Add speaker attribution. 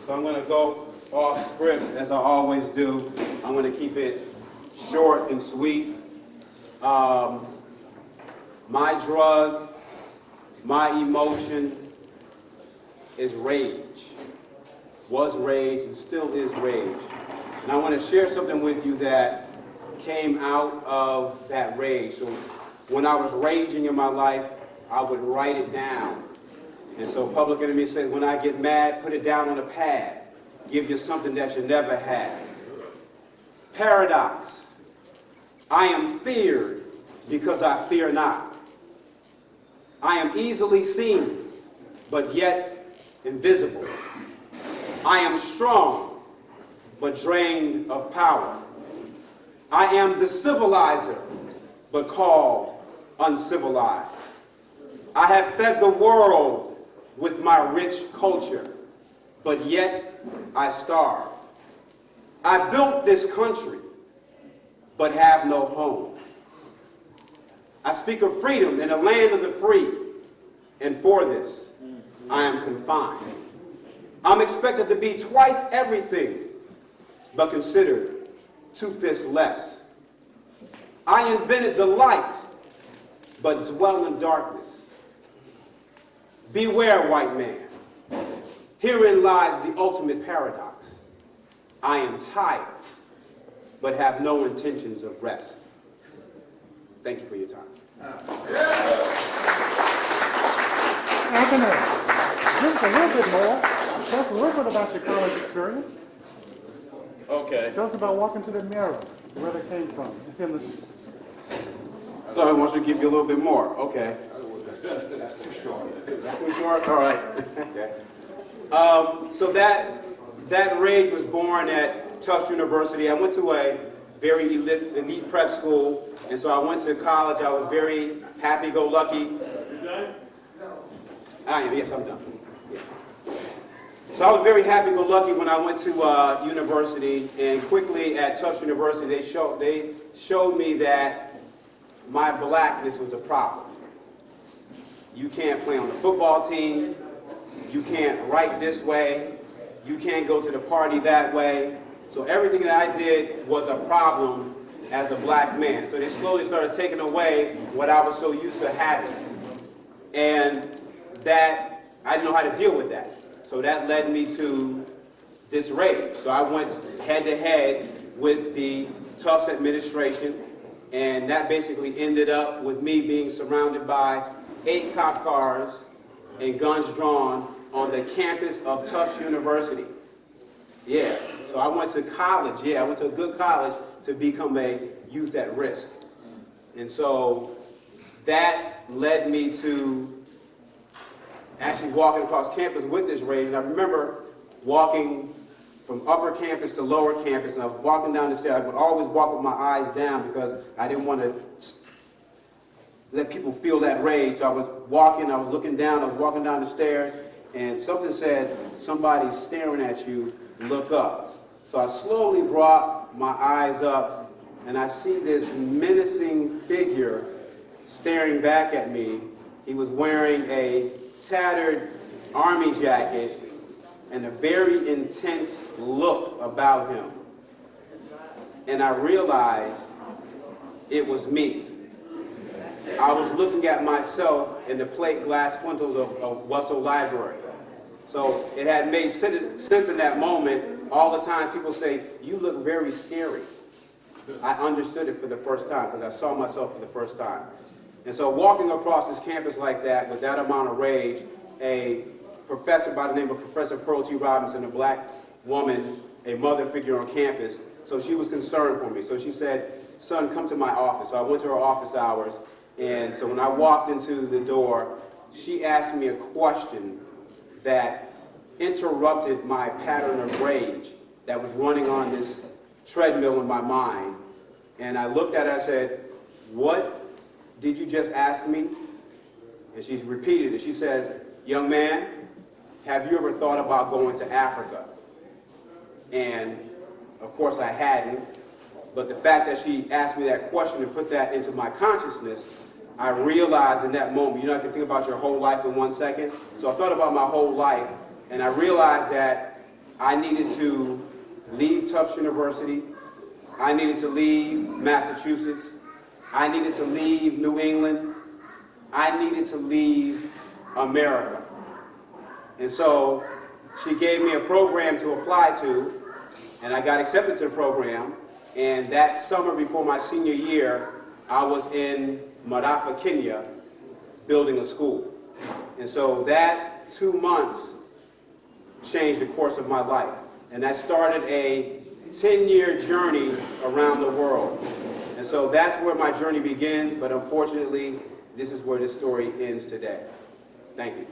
Speaker 1: So I'm going to go off script as I always do. I'm going to keep it short and sweet. My drug, my emotion is rage. Was rage and still is rage. And I want to share something with you that came out of that rage. So when I was raging in my life, I would write it down. And so Public Enemy says, when I get mad, put it down on a pad. Give you something that you never had. Paradox. I am feared because I fear not. I am easily seen, but yet invisible. I am strong, but drained of power. I am the civilizer, but called uncivilized. I have fed the world with my rich culture, but yet I starve. I built this country, but have no home. I speak of freedom in a land of the free, and for this, I am confined. I'm expected to be twice everything, but considered 2 fists less. I invented the light, but dwell in darkness. Beware, white man. Herein lies the ultimate paradox. I am tired, but have no intentions of rest. Thank you for your time.
Speaker 2: Anthony, give us a little bit more. Tell us a little bit about your college experience.
Speaker 1: Okay.
Speaker 2: Tell us about walking to the mirror, where they came from. It's in the...
Speaker 1: So I want you to give you a little bit more. Okay. That's too short. That's too short? All right. Okay. So that rage was born at Tufts University. I went to a very elite prep school, and so I went to college. I was very happy-go-lucky. You done? No. I am. Yes, I'm done. Yeah. So I was very happy-go-lucky when I went to university, and quickly at Tufts University, they showed me that my blackness was a problem. You can't play on the football team. You can't write this way. You can't go to the party that way. So everything that I did was a problem as a black man. So they slowly started taking away what I was so used to having. And that, I didn't know how to deal with that. So that led me to this rage. So I went head to head with the Tufts administration, and that basically ended up with me being surrounded by 8 cop cars and guns drawn on the campus of Tufts University. Yeah, so I went to college. Yeah, I went to a good college to become a youth at risk. And so that led me to actually walking across campus with this rage. And I remember walking from upper campus to lower campus, and I was walking down the stairs. I would always walk with my eyes down because I didn't want to let people feel that rage. So I was walking, I was looking down, I was walking down the stairs, and something said, somebody's staring at you, look up. So I slowly brought my eyes up, and I see this menacing figure staring back at me. He was wearing a tattered army jacket and a very intense look about him. And I realized it was me. I was looking at myself in the plate glass windows of Russell Library. So it had made sense in that moment. All the time people say, you look very scary. I understood it for the first time because I saw myself for the first time. And so walking across this campus like that with that amount of rage, a professor by the name of Professor Pearl T. Robinson, a black woman, a mother figure on campus, so she was concerned for me. So she said, son, come to my office. So I went to her office hours. And so when I walked into the door, she asked me a question that interrupted my pattern of rage that was running on this treadmill in my mind. And I looked at her and I said, what did you just ask me? And she repeated it. She says, young man, have you ever thought about going to Africa? And of course I hadn't. But the fact that she asked me that question and put that into my consciousness, I realized in that moment, you know, I can think about your whole life in 1 second. So I thought about my whole life, and I realized that I needed to leave Tufts University. I needed to leave Massachusetts. I needed to leave New England. I needed to leave America. And so she gave me a program to apply to, and I got accepted to the program. And that summer before my senior year, I was in Madafa, Kenya, building a school. And so that 2 months changed the course of my life. And that started a 10-year journey around the world. And so that's where my journey begins, but unfortunately, this is where this story ends today. Thank you.